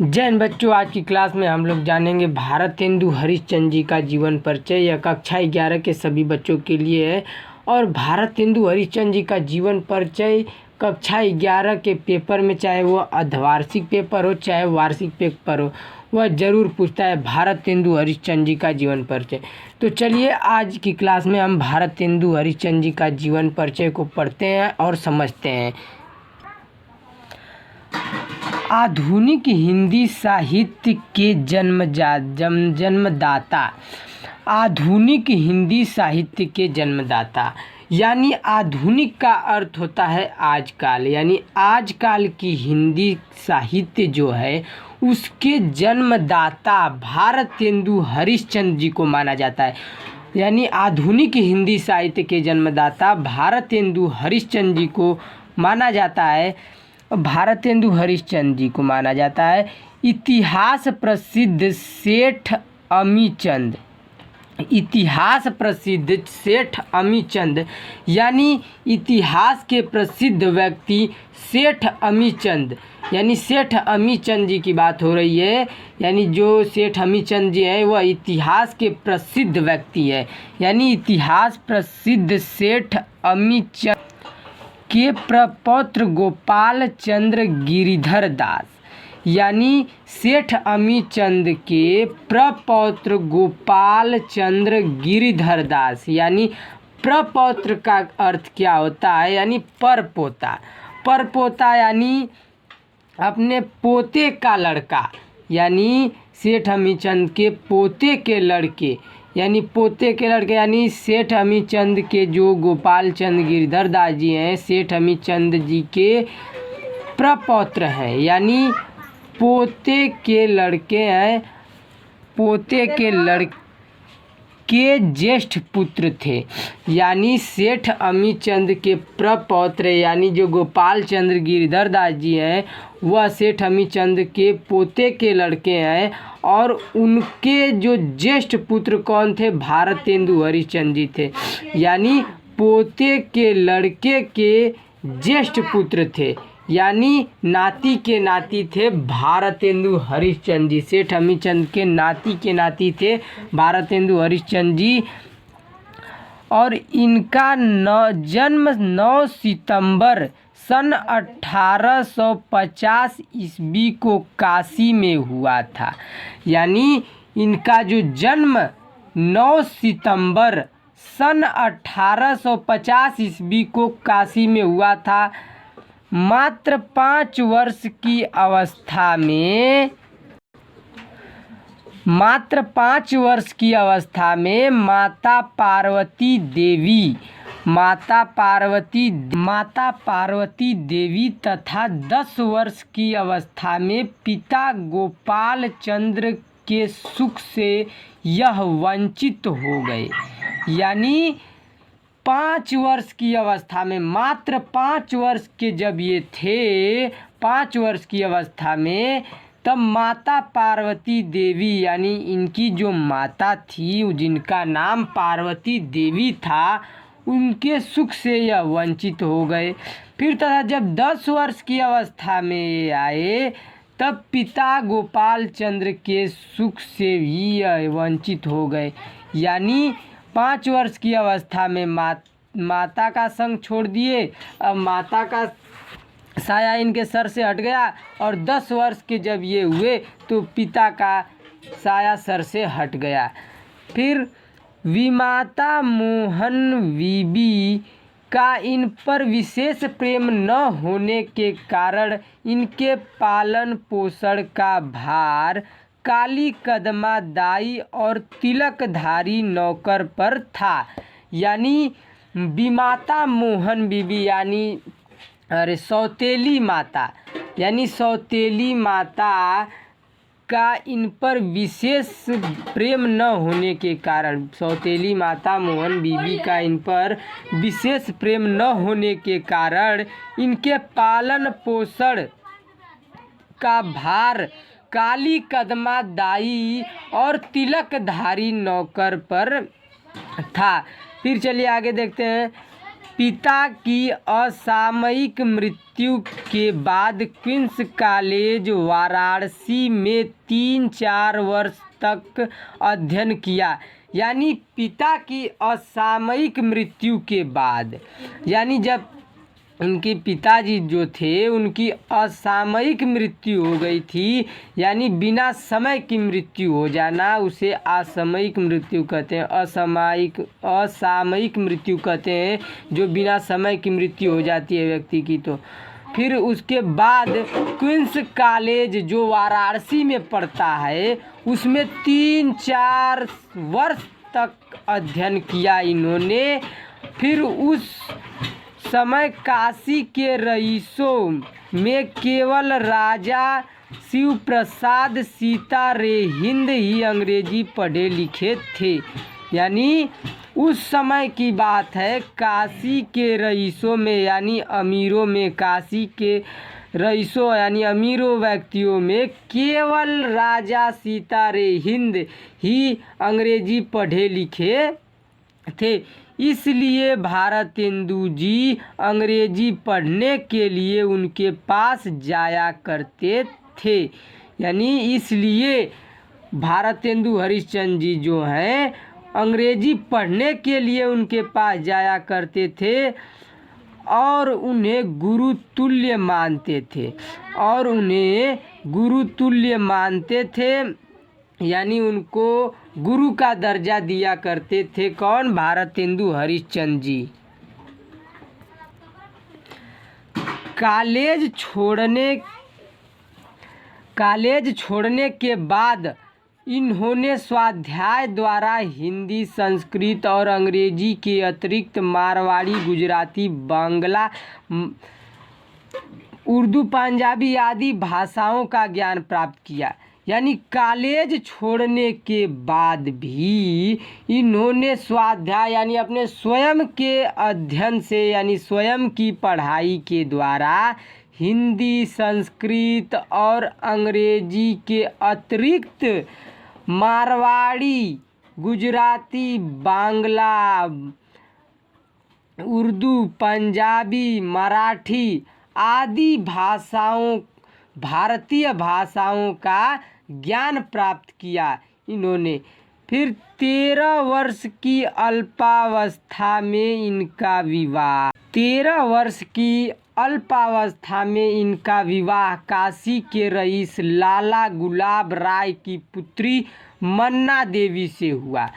जय हिंद बच्चों। आज की क्लास में हम लोग जानेंगे भारतेंदु हरिश्चंद्र जी का जीवन परिचय। यह कक्षा 11 के सभी बच्चों के लिए है और भारतेंदु हरिश्चंद्र जी का जीवन परिचय कक्षा 11 के पेपर में, चाहे वो अर्धवार्षिक पेपर हो चाहे वार्षिक पेपर हो, वह ज़रूर पूछता है भारतेंदु हरिश्चंद्र जी का जीवन परिचय। तो चलिए आज की क्लास में हम भारतेंदु हरिश्चंद्र जी का जीवन परिचय को पढ़ते हैं और समझते हैं। आधुनिक हिंदी साहित्य के जन्मदाता, आधुनिक हिंदी साहित्य के जन्मदाता यानी आधुनिक का अर्थ होता है आजकल, यानी आजकल की हिंदी साहित्य जो है उसके जन्मदाता भारतेंदु हरिश्चंद्र जी को माना जाता है। यानी आधुनिक हिंदी साहित्य के जन्मदाता भारतेंदु हरिश्चंद्र जी को माना जाता है। भारतेंदु हरिश्चंद्र जी को माना जाता है। इतिहास प्रसिद्ध सेठ अमीचंद, इतिहास प्रसिद्ध सेठ अमीचंद यानी इतिहास के प्रसिद्ध व्यक्ति सेठ अमीचंद, यानी सेठ अमीचंद जी की बात हो रही है। यानी जो सेठ अमीचंद जी हैं वह इतिहास के प्रसिद्ध व्यक्ति है। यानी इतिहास प्रसिद्ध सेठ अमीचंद के प्रपौत्र गोपाल चंद्र गिरिधर दास, यानी सेठ अमीचंद के प्रपौत्र गोपाल चंद्र गिरिधर दास, यानी प्रपौत्र का अर्थ क्या होता है, यानी परपोता। परपोता यानी अपने पोते का लड़का, यानी सेठ अमीचंद के पोते के लड़के, यानी पोते के लड़के यानी सेठ अमीचंद के जो गोपाल चंद्र गिरिधर दास जी हैं, सेठ अमीचंद जी के प्रपौत्र हैं, यानी पोते के लड़के हैं, पोते के लड़के ज्येष्ठ पुत्र थे। यानी सेठ अमीचंद के प्रपौत्र यानी जो गोपाल चंद्र गिरिधर दास जी हैं वह सेठ अमीचंद के पोते के लड़के हैं और उनके जो ज्येष्ठ पुत्र कौन थे, भारतेंदु हरिश्चंद्र जी थे। यानी पोते के लड़के के ज्येष्ठ पुत्र थे, यानी नाती के नाती थे भारतेंदु हरिश्चंद्र जी। सेठ अमीचंद के नाती के नाती थे भारतेंदु हरिश्चंद्र जी। और इनका जन्म 9 सितंबर सन 1850 ईस्वी को काशी में हुआ था। यानी इनका जो जन्म 9 सितंबर सन 1850 ईस्वी को काशी में हुआ था। मात्र 5 वर्ष की अवस्था में, मात्र 5 वर्ष की अवस्था में माता पार्वती देवी तथा 10 वर्ष की अवस्था में पिता गोपाल चंद्र के सुख से यह वंचित हो गए। यानी 5 वर्ष की अवस्था में, मात्र 5 वर्ष के जब ये थे, 5 वर्ष की अवस्था में, तब माता पार्वती देवी यानी इनकी जो माता थी जिनका नाम पार्वती देवी था, उनके सुख से यह वंचित हो गए। फिर तथा जब 10 वर्ष की अवस्था में आए तब पिता गोपाल चंद्र के सुख से भी यह वंचित हो गए। यानी 5 वर्ष की अवस्था में माता का संग छोड़ दिए, अब माता का साया इनके सर से हट गया और 10 वर्ष के जब ये हुए तो पिता का साया सर से हट गया। फिर विमाता मोहन बीबी का इन पर विशेष प्रेम न होने के कारण इनके पालन पोषण का भार काली कदमा दाई और तिलकधारी नौकर पर था। यानी विमाता मोहन बीबी यानी सौतेली माता, यानी सौतेली माता का इन पर विशेष प्रेम न होने के कारण, सौतेली माता मोहन बीबी का इन पर विशेष प्रेम न होने के कारण इनके पालन पोषण का भार काली कदमा दाई और तिलकधारी नौकर पर था। फिर चलिए आगे देखते हैं। पिता की असामयिक मृत्यु के बाद क्वींस कॉलेज वाराणसी में 3-4 वर्ष तक अध्ययन किया। यानी पिता की असामयिक मृत्यु के बाद, यानी जब उनके पिताजी जो थे उनकी असामयिक मृत्यु हो गई थी, यानी बिना समय की मृत्यु हो जाना, उसे असामयिक मृत्यु कहते हैं। असामयिक मृत्यु कहते हैं जो बिना समय की मृत्यु हो जाती है व्यक्ति की। तो फिर उसके बाद क्वींस कॉलेज जो वाराणसी में पड़ता है उसमें 3-4 वर्ष तक अध्ययन किया इन्होंने। फिर उस समय काशी के रईसों में केवल राजा शिव प्रसाद सीतारेहिंद ही अंग्रेजी पढ़े लिखे थे। यानी उस समय की बात है, काशी के रईसों में यानी अमीरों में, काशी के रईसों यानी अमीरों व्यक्तियों में केवल राजा सीतारेहिंद ही अंग्रेजी पढ़े लिखे थे। इसलिए भारतेंदु जी अंग्रेजी पढ़ने के लिए उनके पास जाया करते थे। यानी इसलिए भारतेंदु हरिश्चंद्र जी जो हैं अंग्रेजी पढ़ने के लिए उनके पास जाया करते थे और उन्हें गुरुतुल्य मानते थे, यानी उनको गुरु का दर्जा दिया करते थे। कौन? भारतेंदु हरिश्चंद्र जी। कॉलेज छोड़ने के बाद इन्होंने स्वाध्याय द्वारा हिंदी, संस्कृत और अंग्रेजी के अतिरिक्त मारवाड़ी, गुजराती, बांग्ला, उर्दू, पंजाबी आदि भाषाओं का ज्ञान प्राप्त किया। यानी कॉलेज छोड़ने के बाद भी इन्होंने स्वाध्याय यानी अपने स्वयं के अध्ययन से, यानी स्वयं की पढ़ाई के द्वारा हिंदी, संस्कृत और अंग्रेजी के अतिरिक्त मारवाड़ी, गुजराती, बांग्ला, उर्दू, पंजाबी, मराठी आदि भारतीय भाषाओं का ज्ञान प्राप्त किया इन्होंने। फिर 13 वर्ष की अल्पावस्था में इनका विवाह काशी के रईस लाला गुलाब राय की पुत्री मन्ना देवी से हुआ।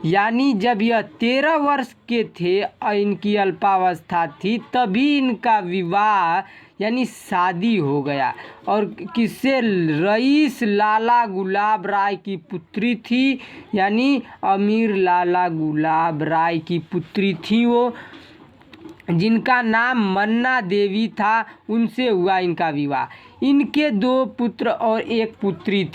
यानी जब यह 13 वर्ष के थे, इनकी अल्पावस्था थी, तभी इनका विवाह यानी शादी हो गया। और किससे? रईस लाला गुलाब राय की पुत्री थी, यानी अमीर लाला गुलाब राय की पुत्री थी वो, जिनका नाम मन्ना देवी था, उनसे हुआ इनका विवाह। इनके 2 पुत्र और 1 पुत्री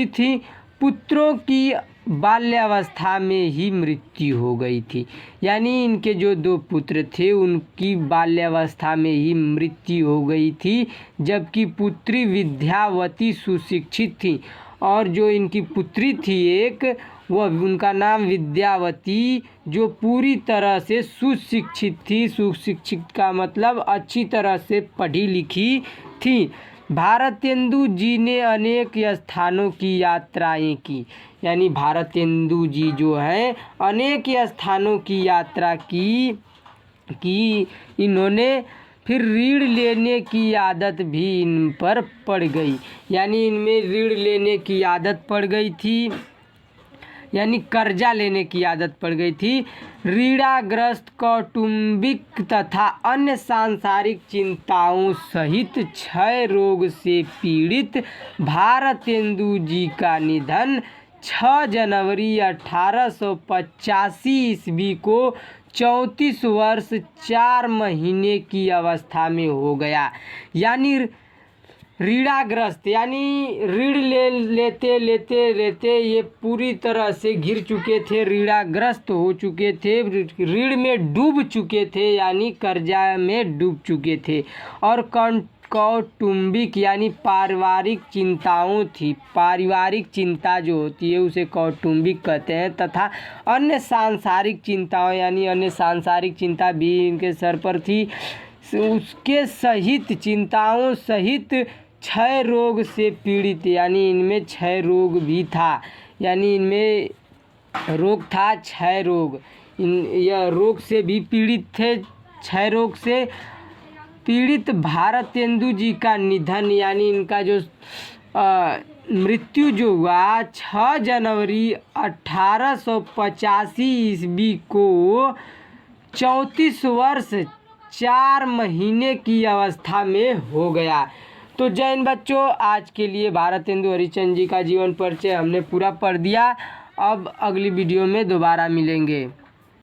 थी। पुत्रों की बाल्यावस्था में ही मृत्यु हो गई थी। यानी इनके जो 2 पुत्र थे उनकी बाल्यावस्था में ही मृत्यु हो गई थी, जबकि पुत्री विद्यावती सुशिक्षित थी। और जो इनकी पुत्री थी एक, वह उनका नाम विद्यावती, जो पूरी तरह से सुशिक्षित थी। सुशिक्षित का मतलब अच्छी तरह से पढ़ी लिखी थी। भारतेंदु जी ने अनेक स्थानों की यात्राएं की। यानी भारतेंदु जी जो हैं अनेक स्थानों की यात्रा की इन्होंने। फिर ऋण लेने की आदत भी इन पर पड़ गई। यानी इनमें ऋण लेने की आदत पड़ गई थी, यानी कर्जा लेने की आदत पड़ गई थी। ऋणाग्रस्त, कौटुंबिक तथा अन्य सांसारिक चिंताओं सहित क्षय रोग से पीड़ित भारतेंदु जी का निधन 6 जनवरी 1885 ईस्वी को 34 वर्ष 4 महीने की अवस्था में हो गया। यानी ऋणाग्रस्त, यानी ऋण लेते ये पूरी तरह से घिर चुके थे, ऋणाग्रस्त हो चुके थे, ऋण में डूब चुके थे, यानी कर्जा में डूब चुके थे। और कौटुंबिक यानी पारिवारिक चिंताओं थी। पारिवारिक चिंता जो होती है उसे कौटुंबिक कहते हैं। तथा अन्य सांसारिक चिंताओं यानी अन्य सांसारिक चिंता भी इनके सर पर थी। उसके सहित चिंताओं सहित क्षय रोग से पीड़ित, यानी इनमें क्षय रोग भी था, यानी इनमें रोग था क्षय रोग। यह रोग से भी पीड़ित थे। क्षय रोग से पीड़ित भारतेंदु जी का निधन, यानी इनका जो मृत्यु जो हुआ 6 जनवरी 1885 ईस्वी को 34 वर्ष 4 महीने की अवस्था में हो गया। तो जय हिंद बच्चों, आज के लिए भारतेंदु हरिश्चंद्र जी का जीवन परिचय हमने पूरा पढ़ दिया। अब अगली वीडियो में दोबारा मिलेंगे।